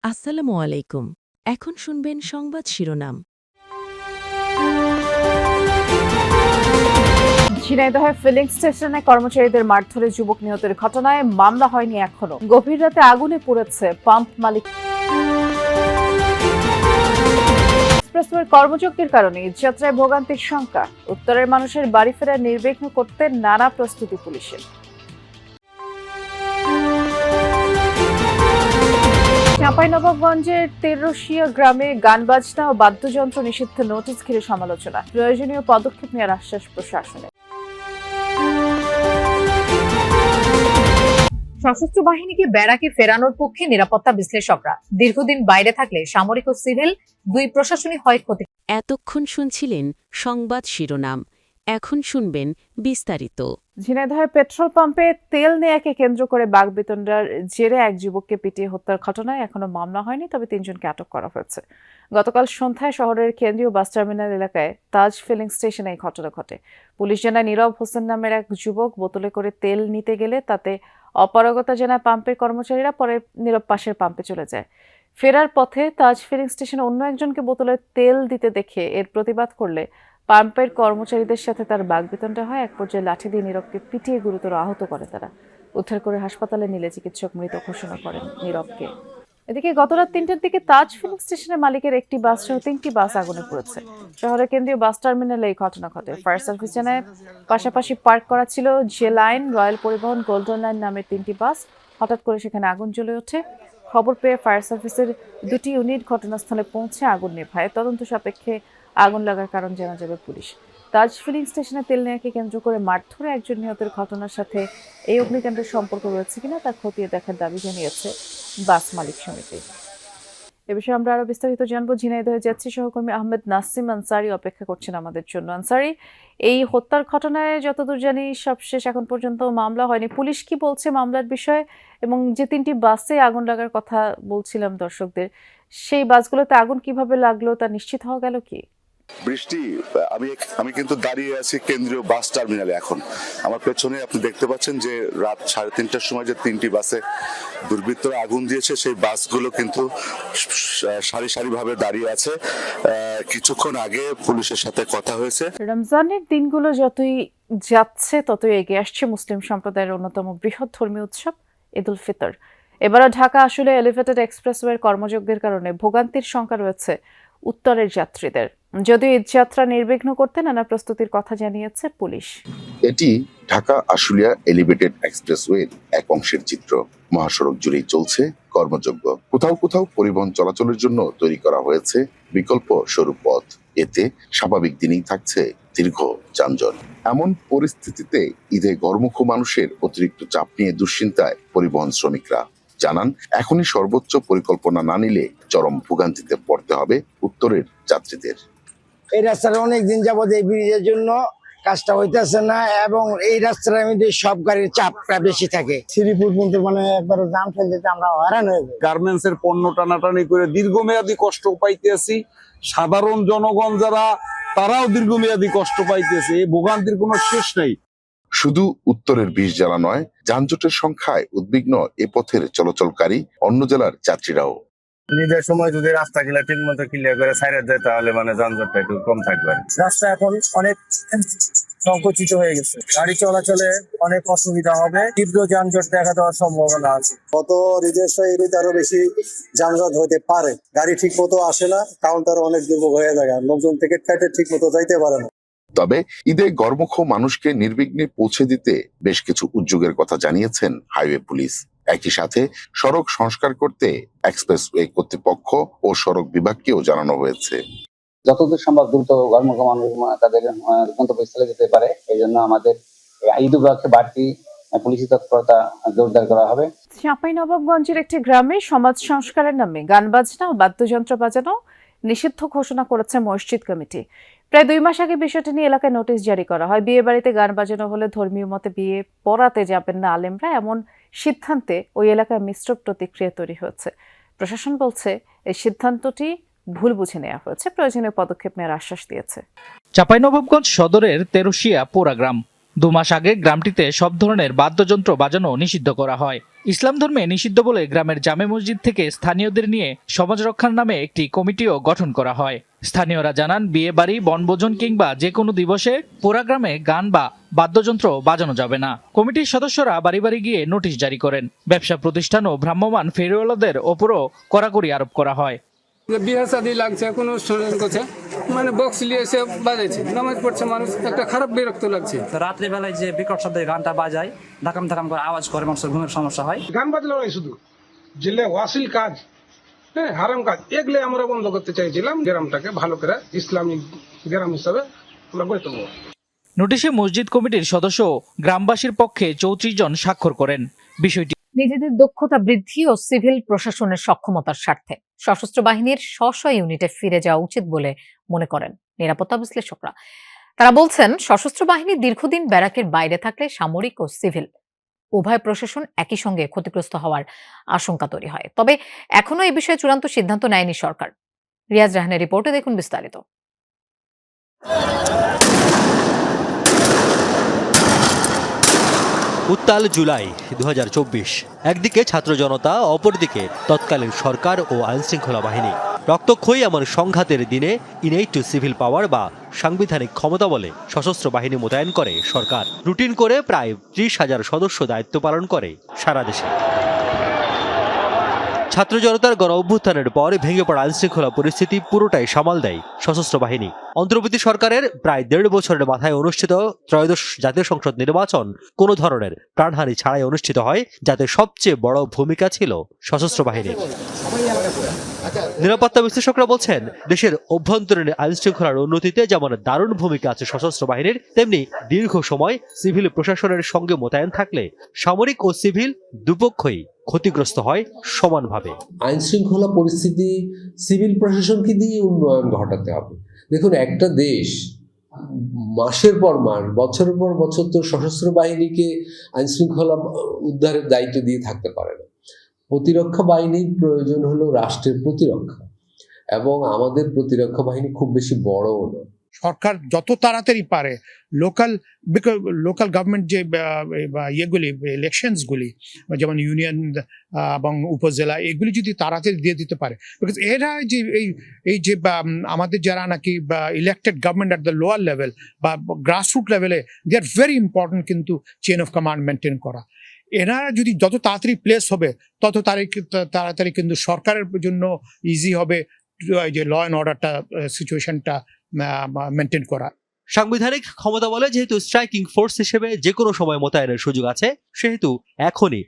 আসসালামু আলাইকুম। এখন শুনবেন সংবাদ শিরোনাম। ঝিনাইদহে ফিলিং স্টেশনে কর্মচারীদের মারধরে যুবক নিহতের ঘটনায় মামলা হয়নি এখনো। গভীর রাতে আগুনে পুড়েছে পাম্প মালিক। এক্সপ্রেসওয়ের কর্মযজ্ঞের কারণে যাত্রায় ভোগান্তির শঙ্কা। উত্তরের মানুষের বাড়ি ফেরা নির্বিঘ্ন করতে নানা প্রস্তুতি পুলিশের। চাঁপাইনবাবগঞ্জের তেরশিয়া গ্রামে গান বাজনা ও বাদ্যযন্ত্র নিষিদ্ধ নোটিশ ঘিরে সমালোচনা। প্রয়োজনীয় পদক্ষেপ নেওয়ার আশ্বাস প্রশাসনের। সশস্ত্র বাহিনীকে ব্যারাকে ফেরানোর পক্ষে নিরাপত্তা বিশ্লেষকরা। দীর্ঘদিন বাইরে থাকলে সামরিক ও সিভিল দুই প্রশাসনই হয় ক্ষতি। এতক্ষণ শুনছিলেন সংবাদ শিরোনাম। এখন শুনবেন বিস্তারিত। ঝিনাইদহের পেট্রোল পাম্পে তেল নেয়াকে কেন্দ্র করে বাকবিতণ্ডার জেরে এক যুবককে পিটিয়ে হত্যার ঘটনায় এখনো মামলা হয়নি, তবে ৩ জনকে আটক করা হয়েছে। গতকাল সন্ধ্যায় শহরের কেন্দ্রীয় বাস টার্মিনাল এলাকায় তাজ ফিলিং স্টেশনে এই ঘটনা ঘটে। পুলিশ জানায় নীরব হোসেন নামের এক যুবক বোতলে করে তেল নিতে গেলে তাতে অপারগতা জানায় পাম্পের কর্মচারীরা। পরে নীরব পাশের পাম্পে চলে যায়। ফেরার পথে তাজ ফিলিং স্টেশনে অন্য একজনকে বোতলে তেল দিতে দেখে এর প্রতিবাদ করলে পাম্পের কর্মচারীদের সাথে তার বাকবিতণ্ডা হয়। এক পর্যায়ে লাঠি দিয়ে নীরবকে পিটিয়ে গুরুতর আহত করে তারা। উদ্ধার করে হাসপাতালে নিলে চিকিৎসক মৃত ঘোষণা করেন নীরবকে। এদিকে গতরাত ৩টার দিকে তাজ ফিলিং স্টেশনের মালিকের একটি বাস সহ ৩টি বাস আগুনে পুড়েছে। শহরের কেন্দ্রীয় বাস টার্মিনালে এই ঘটনা ঘটে। ফায়ার সার্ভিস জানায় পাশাপাশি পার্ক করা ছিল জে লাইন, রয়্যাল পরিবহন, গোল্ডেন লাইন নামের 3টি বাস। হঠাৎ করে সেখানে আগুন জ্বলে ওঠে। খবর পেয়ে ফায়ার সার্ভিসের 2টি ইউনিট ঘটনাস্থলে পৌঁছে আগুন নেভায়। তদন্ত সাপেক্ষে আগুন লাগার কারণ জানা যাবে পুলিশ। তাজ ফিলিং স্টেশনে তেল নেয়াকে কেন্দ্র করে মারধরে একজন নিহতের ঘটনার সাথে এই অগ্নিকাণ্ডের সম্পর্ক রয়েছে কিনা তা খতিয়ে দেখার দাবি জানিয়েছে বাস মালিক সমিতি। এ বিষয়ে আমরা আরো বিস্তারিত জানবো। ঝিনাইদহে যাচ্ছি সহকর্মী আহমেদ নাসিম আনসারি অপেক্ষা করছেন আমাদের জন্য। আনসারি, এই হত্যার ঘটনায় যতদূর জানি সবশেষ এখন পর্যন্ত মামলা হয়নি। পুলিশ কি বলছে মামলার বিষয়ে, এবং যে 3টি বাসে আগুন লাগার কথা বলছিলাম দর্শকদের, সেই বাসগুলোতে আগুন কিভাবে লাগলো তা নিশ্চিত হওয়া গেল কি? বৃষ্টি, আমি কিন্তু দাঁড়িয়ে আছি কেন্দ্রীয় বাস টার্মিনালে। এখন আমার পেছনে আপনি দেখতে পাচ্ছেন যে রাত 3:30টার সময় যে 3টি বাসে দুর্বৃত্তরা আগুন দিয়েছে, সেই বাসগুলো কিন্তু সারি সারিভাবে দাঁড়িয়ে আছে। কিছুক্ষণ আগে পুলিশের সাথে কথা হয়েছে। রমজানের দিনগুলো যতই যাচ্ছে ততই এগিয়ে আসছে মুসলিম সম্প্রদায়ের অন্যতম বৃহৎ ধর্মীয় উৎসব ঈদ উল ফিতর। এবারও ঢাকা আসলে এলিভেটেড এক্সপ্রেসওয়ের কর্মযজ্ঞের কারণে ভোগান্তির শঙ্কা রয়েছে উত্তরের যাত্রীদের। যদিও ঈদ যাত্রা নির্বিঘ্ন করতে নানা প্রস্তুতির কথা জানিয়েছে পুলিশ। এটি ঢাকা আশুলিয়া এলিভেটেড এক্সপ্রেসওয়ের এক অংশের চিত্র। মহাসড়ক জুড়েই চলছে কর্মযজ্ঞ। কোথাও কোথাও পরিবহন চলাচলের জন্য তৈরি করা হয়েছে বিকল্প সরু পথ। এতে স্বাভাবিক দিনেই থাকছে দীর্ঘ যানজট। এমন পরিস্থিতিতে ঈদে গরমুখ মানুষের অতিরিক্ত চাপ নিয়ে দুশ্চিন্তায় পরিবহন শ্রমিকরা জানান, এখনই সর্বোচ্চ পরিকল্পনা না নিলে চরম ভোগান্তিতে পড়তে হবে উত্তরের যাত্রীদের। এই রাস্তাটা অনেকদিন যাবত এই ব্রিজের জন্য কাজটা হইতেছে না, এবং এই রাস্তার মধ্যে সব গাড়ির চাপটা বেশি থাকে। শ্রীপুর কিন্তু একবার জাম ফেলতে আমরা হয়রান হয়ে যাই। গার্মেন্টস এর পণ্য টানাটানি করে দীর্ঘমেয়াদী কষ্ট পাইতেছি। সাধারণ জনগণ যারা, তারাও দীর্ঘমেয়াদী কষ্ট পাইতেছে। এই ভোগান্তির কোনো শেষ নেই। শুধু উত্তরের 20 জেলা নয়, যানজটের সংখ্যায় উদ্বিগ্ন এ পথের চলাচলকারী অন্য জেলার যাত্রীরাও। ঈদের সময় যদি রাস্তাগুলো ঠিক মতো ক্লিয়ার করে সাইড দেয় তাহলে যানজটটা একটু কম থাকবে। রাস্তা এখন অনেক সংকুচিত হয়ে গেছে, গাড়ি চলাচলে অনেক অসুবিধা হবে, তীব্র যানজট দেখা দেওয়ার সম্ভাবনা আছে। গত ঈদের ঈদে আরো বেশি যানজট হতে পারে। গাড়ি ঠিক মতো আসে না, কাউন্টার অনেক দুর্ভোগ হয়ে যায়, লোকজন টিকিট কাটে ঠিক মতো যাইতে পারে না। তবে ঈদে গরমুখ মানুষকে নির্বিঘ্নে পৌঁছে দিতে বেশ কিছু উদ্যোগের কথা জানিয়েছেন হাইওয়ে পুলিশ। একই সাথে সড়ক সংস্কার করতে এক্সপ্রেসওয়ে কর্তৃপক্ষ ও সড়ক বিভাগকেও জানানো হয়েছে। যতদূর সম্ভব দ্রুত গরমুখ মানুষ তাদের গন্তব্যস্থলে যেতে পারে, এই জন্য আমাদের ঈদ উপলক্ষে বাড়তি পুলিশি তৎপরতা জোরদার করা হবে। চাঁপাইনবাবগঞ্জের একটি গ্রামে সমাজ সংস্কারের নামে গান বাজনা ও বাদ্যযন্ত্র বাজানো নিষিদ্ধ ঘোষণা করেছে মসজিদ কমিটি। প্রায় 2 মাস আগে বিষয়টি নিয়ে এলাকায় নোটিশ জারি করা হয়। বিয়ে বাড়িতে গান বাজানো হলে ধর্মীয় মতে বিয়ে পড়াতে যাবেন না আলেমরা, এমন সিদ্ধান্তে ওই এলাকায় মিশ্র প্রতিক্রিয়া তৈরি হয়েছে। প্রশাসন বলছে এই সিদ্ধান্তটি ভুল বুঝে নেওয়া হয়েছে, প্রয়োজনীয় পদক্ষেপ নেওয়ার আশ্বাস দিয়েছে। চাঁপাইনবাবগঞ্জ সদরের তেরশিয়া পোড়া গ্রাম। 2 মাস আগে গ্রামটিতে সব ধরনের বাদ্যযন্ত্র বাজানো নিষিদ্ধ করা হয়। ইসলাম ধর্মে নিষিদ্ধ বলে গ্রামের জামে মসজিদ থেকে স্থানীয়দের নিয়ে সমাজ রক্ষার নামে একটি কমিটিও গঠন করা হয়। স্থানীয়রা জানান, বিয়ে বাড়ি, বনভোজন কিংবা যে কোনো দিবসে পুরা গ্রামে গান বা বাদ্যযন্ত্র বাজানো যাবে না। কমিটির সদস্যরা বাড়ি বাড়ি গিয়ে নোটিশ জারি করেন। ব্যবসা প্রতিষ্ঠান ও ভ্রাম্যমাণ ফেরিওয়ালাদের ওপরও কড়াকড়ি আরোপ করা হয়। বিয়ে শাদী লাগছে, কোনো অনুষ্ঠান করছে, মানে বক্স নিয়ে এসে বাজাইছে, নামাজ পড়ছে মানুষ, একটা খারাপ বিরক্ত লাগছে। রাত্রিবেলায় যে বিকট শব্দে গানটা বাজায়, ধাকাম ধাকাম করে আওয়াজ করে, মানুষের ঘুমের সমস্যা হয়। গান বাজলেও নয়, শুধু যেগুলো ওয়াসিল কাজ, হ্যাঁ হারাম কাজ, এগুলো আমরা বন্ধ করতে চাইছিলাম। গ্রামটাকে ভালো করে ইসলামিক গ্রাম হিসাবে আমরা গড়ে তুলব। নোটিশে মসজিদ কমিটির সদস্য গ্রামবাসীর পক্ষে 34 জন স্বাক্ষর করেন। বিষয়টি নিজেদের দক্ষতা বৃদ্ধি ও সিভিল প্রশাসনের সক্ষমতার স্বার্থে সশস্ত্র বাহিনীর স্ব ইউনিটে ফিরে যাওয়া উচিত বলে মনে করেন নিরাপত্তা বিশ্লেষকরা। তারা বলছেন, সশস্ত্র বাহিনী দীর্ঘদিন ব্যারাকের বাইরে থাকলে সামরিক ও সিভিল উভয় প্রশাসন একই সঙ্গে ক্ষতিগ্রস্ত হওয়ার আশঙ্কা তৈরি হয়। তবে এখনো এই বিষয়ে চূড়ান্ত সিদ্ধান্ত নেয়নি সরকার। রিয়াজ রাহানের রিপোর্টে দেখুন বিস্তারিত। উত্তাল জুলাই 2024, একদিকে ছাত্র জনতা, অপরদিকে তৎকালীন সরকার ও আইনশৃঙ্খলা বাহিনী। রক্তক্ষয়ী এমন সংঘাতের দিনে ইনেট টু সিভিল পাওয়ার বা সাংবিধানিক ক্ষমতা বলে সশস্ত্র বাহিনী মোতায়েন করে সরকার। রুটিন করে প্রায় 30,000 সদস্য দায়িত্ব পালন করে সারা দেশে। ছাত্র জনতার গণ অভ্যুত্থানের পর ভেঙে পড়া আইনশৃঙ্খলা পরিস্থিতি পুরোটাই সামাল দেয় সশস্ত্র বাহিনী। অন্তর্বর্তী সরকারের প্রায় 1.5 বছরের মাথায় অনুষ্ঠিত ত্রয়োদশ জাতীয় সংসদ নির্বাচন কোনো ধরনের প্রাণহানি ছাড়াই অনুষ্ঠিত হয়, যাতে সবচেয়ে বড় ভূমিকা ছিল সশস্ত্র বাহিনীর। নিরাপত্তা বিশ্লেষকরা বলছেন, দেশের অভ্যন্তরীণ আইনশৃঙ্খলার উন্নতিতে যেমন দারুণ ভূমিকা আছে সশস্ত্র বাহিনীর, তেমনি দীর্ঘ সময় সিভিল প্রশাসনের সঙ্গে মোতায়েন থাকলে সামরিক ও সিভিল দুপক্ষই ক্ষতিগ্রস্ত হয় সমানভাবে। আইন শৃঙ্খলা পরিস্থিতি সিভিল প্রশাসনকে দিয়ে উন্নয়ন ঘটাতে হবে। দেখুন, একটা দেশ মাসের পর মাস, বছরের পর বছর তো সশস্ত্র বাহিনীকে আইন শৃঙ্খলা উদ্ধারের দায়িত্ব দিয়ে থাকতে পারে না। প্রতিরক্ষা বাহিনীর প্রয়োজন হলো রাষ্ট্রের প্রতিরক্ষা, এবং আমাদের প্রতিরক্ষা বাহিনী খুব বেশি বড়ও না। সরকার যত তাড়াতাড়ি পারে লোকাল গভর্নমেন্ট যে ইয়েগুলি, ইলেকশনসগুলি, যেমন ইউনিয়ন এবং উপজেলা, এগুলি যদি তাড়াতাড়ি দিয়ে দিতে পারে, বিকজ এরা যে এই যে আমাদের যারা নাকি elected government at the lower level বা গ্রাসরুট লেভেলে, দে আর ভেরি ইম্পর্টেন্ট কিন্তু চেইন অফ কমান্ড মেনটেন করা। এরা যদি যত তাড়াতাড়ি প্লেস হবে, তত তাড়াতাড়ি কিন্তু সরকারের জন্য ইজি হবে যে ল অ্যান্ড অর্ডারটা সিচুয়েশনটা মেনটেন করা। সাংবিধানিক ক্ষমতা বলে যেহেতু স্ট্রাইকিং ফোর্স হিসেবে যে কোনো সময় মোতায়েনের সুযোগ আছে, সেহেতু এখনই